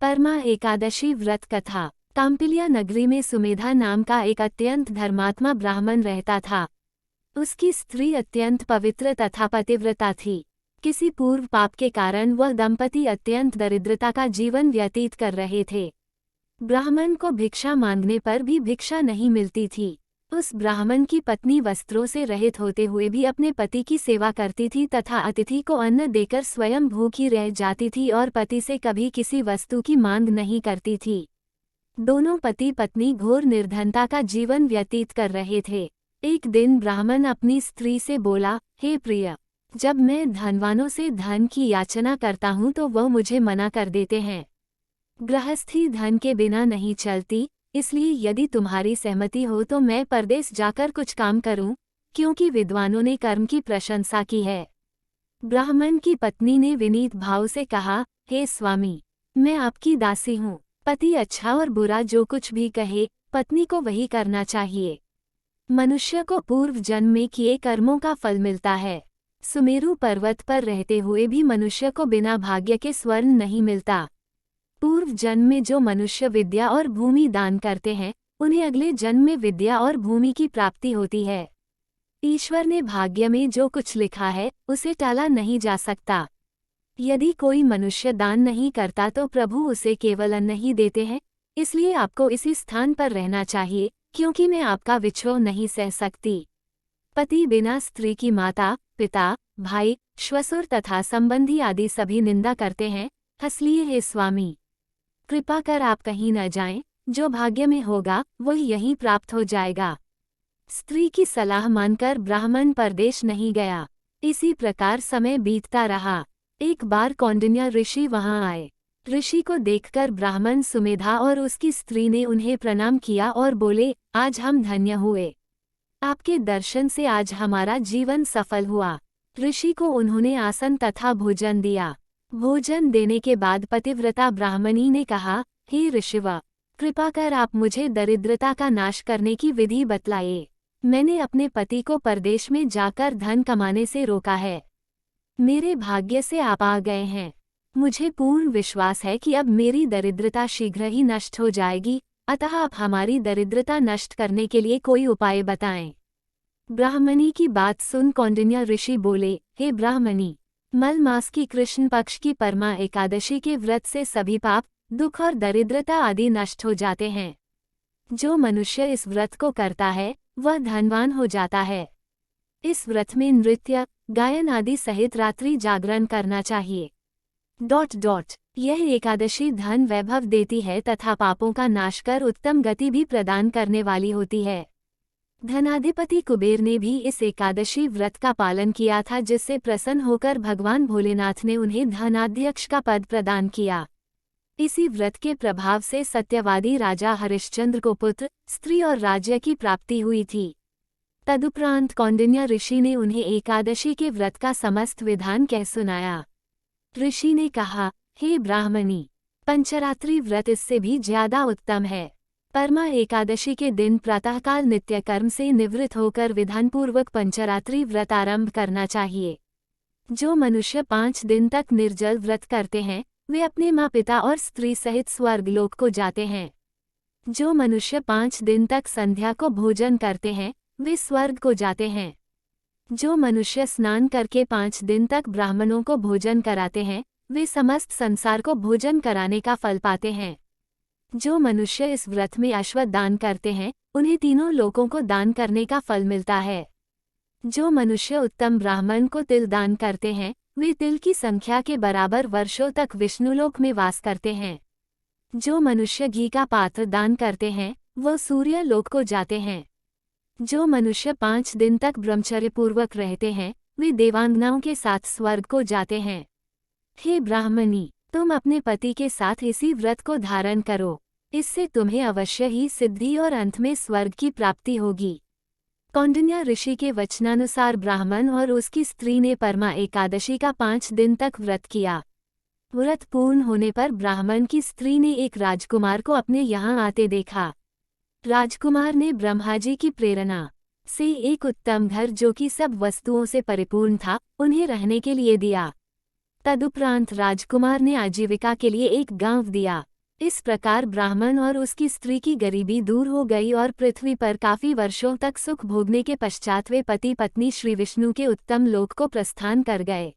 परमा एकादशी व्रत कथा। काम्पिलिया नगरी में सुमेधा नाम का एक अत्यंत धर्मात्मा ब्राह्मण रहता था। उसकी स्त्री अत्यंत पवित्र तथा पतिव्रता थी। किसी पूर्व पाप के कारण वह दंपति अत्यंत दरिद्रता का जीवन व्यतीत कर रहे थे। ब्राह्मण को भिक्षा मांगने पर भी भिक्षा नहीं मिलती थी। उस ब्राह्मण की पत्नी वस्त्रों से रहित होते हुए भी अपने पति की सेवा करती थी तथा अतिथि को अन्न देकर स्वयं भूखी रह जाती थी और पति से कभी किसी वस्तु की मांग नहीं करती थी। दोनों पति पत्नी घोर निर्धनता का जीवन व्यतीत कर रहे थे। एक दिन ब्राह्मण अपनी स्त्री से बोला, हे प्रिय, जब मैं धनवानों से धन की याचना करता हूँ तो वह मुझे मना कर देते हैं। गृहस्थी धन के बिना नहीं चलती, इसलिए यदि तुम्हारी सहमति हो तो मैं परदेश जाकर कुछ काम करूं, क्योंकि विद्वानों ने कर्म की प्रशंसा की है। ब्राह्मण की पत्नी ने विनीत भाव से कहा, हे स्वामी, मैं आपकी दासी हूँ। पति अच्छा और बुरा जो कुछ भी कहे, पत्नी को वही करना चाहिए। मनुष्य को पूर्व जन्म में किए कर्मों का फल मिलता है। सुमेरु पर्वत पर रहते हुए भी मनुष्य को बिना भाग्य के स्वर्ण नहीं मिलता। पूर्व जन्म में जो मनुष्य विद्या और भूमि दान करते हैं, उन्हें अगले जन्म में विद्या और भूमि की प्राप्ति होती है। ईश्वर ने भाग्य में जो कुछ लिखा है, उसे टाला नहीं जा सकता। यदि कोई मनुष्य दान नहीं करता तो प्रभु उसे केवल अन्न ही देते हैं। इसलिए आपको इसी स्थान पर रहना चाहिए, क्योंकि मैं आपका विछोह नहीं सह सकती। पति बिना स्त्री की माता, पिता, भाई, श्वशुर तथा संबंधी आदि सभी निंदा करते हैं। इसलिए हे स्वामी, कृपा कर आप कहीं न जाएं, जो भाग्य में होगा वही यहीं प्राप्त हो जाएगा। स्त्री की सलाह मानकर ब्राह्मण परदेश नहीं गया। इसी प्रकार समय बीतता रहा। एक बार कौंडिन्य ऋषि वहां आए। ऋषि को देखकर ब्राह्मण सुमेधा और उसकी स्त्री ने उन्हें प्रणाम किया और बोले, आज हम धन्य हुए। आपके दर्शन से आज हमारा जीवन सफल हुआ। ऋषि को उन्होंने आसन तथा भोजन दिया। भोजन देने के बाद पतिव्रता ब्राह्मणी ने कहा, हे ऋषिव, कृपा कर आप मुझे दरिद्रता का नाश करने की विधि बतलाइए। मैंने अपने पति को परदेश में जाकर धन कमाने से रोका है। मेरे भाग्य से आप आ गए हैं। मुझे पूर्ण विश्वास है कि अब मेरी दरिद्रता शीघ्र ही नष्ट हो जाएगी, अतः आप हमारी दरिद्रता नष्ट करने के लिए कोई उपाय बताएं। ब्राह्मणी की बात सुन कौंडिन्य ऋषि बोले, हे ब्राह्मणी, मल मास की कृष्ण पक्ष की परमा एकादशी के व्रत से सभी पाप, दुख और दरिद्रता आदि नष्ट हो जाते हैं। जो मनुष्य इस व्रत को करता है वह धनवान हो जाता है। इस व्रत में नृत्य, गायन आदि सहित रात्रि जागरण करना चाहिए। यह एकादशी धन वैभव देती है तथा पापों का नाश कर उत्तम गति भी प्रदान करने वाली होती है। धनाधिपति कुबेर ने भी इस एकादशी व्रत का पालन किया था, जिससे प्रसन्न होकर भगवान भोलेनाथ ने उन्हें धनाध्यक्ष का पद प्रदान किया। इसी व्रत के प्रभाव से सत्यवादी राजा हरिश्चंद्र को पुत्र, स्त्री और राज्य की प्राप्ति हुई थी। तदुपरांत कौंडिन्य ऋषि ने उन्हें एकादशी के व्रत का समस्त विधान कह सुनाया। ऋषि ने कहा, हे ब्राह्मणी, पंचरात्रि व्रत इससे भी ज्यादा उत्तम है। परमा एकादशी के दिन प्रातःकाल नित्य कर्म से निवृत्त होकर विधानपूर्वक पंचरात्रि व्रत आरंभ करना चाहिए। जो मनुष्य 5 दिन तक निर्जल व्रत करते हैं, वे अपने माँ पिता और स्त्री सहित स्वर्ग लोक को जाते हैं। जो मनुष्य 5 दिन तक संध्या को भोजन करते हैं, वे स्वर्ग को जाते हैं। जो मनुष्य स्नान करके 5 दिन तक ब्राह्मणों को भोजन कराते हैं, वे समस्त संसार को भोजन कराने का फल पाते हैं। जो मनुष्य इस व्रत में अश्वत्थ दान करते हैं, उन्हें तीनों लोकों को दान करने का फल मिलता है। जो मनुष्य उत्तम ब्राह्मण को तिल दान करते हैं, वे तिल की संख्या के बराबर वर्षों तक विष्णुलोक में वास करते हैं। जो मनुष्य घी का पात्र दान करते हैं, वह सूर्य लोक को जाते हैं। जो मनुष्य 5 दिन तक ब्रह्मचर्यपूर्वक रहते हैं, वे देवांगनाओं के साथ स्वर्ग को जाते हैं। हे ब्राह्मणी, तुम अपने पति के साथ इसी व्रत को धारण करो। इससे तुम्हें अवश्य ही सिद्धि और अंत में स्वर्ग की प्राप्ति होगी। कौंडिन्य ऋषि के वचनानुसार ब्राह्मण और उसकी स्त्री ने परमा एकादशी का 5 दिन तक व्रत किया। व्रत पूर्ण होने पर ब्राह्मण की स्त्री ने एक राजकुमार को अपने यहाँ आते देखा। राजकुमार ने ब्रह्माजी की प्रेरणा से एक उत्तम घर जो कि सब वस्तुओं से परिपूर्ण था, उन्हें रहने के लिए दिया। तदुपरांत राजकुमार ने आजीविका के लिए एक गांव दिया। इस प्रकार ब्राह्मण और उसकी स्त्री की गरीबी दूर हो गई और पृथ्वी पर काफी वर्षों तक सुख भोगने के पश्चात वे पति पत्नी श्री विष्णु के उत्तम लोक को प्रस्थान कर गए।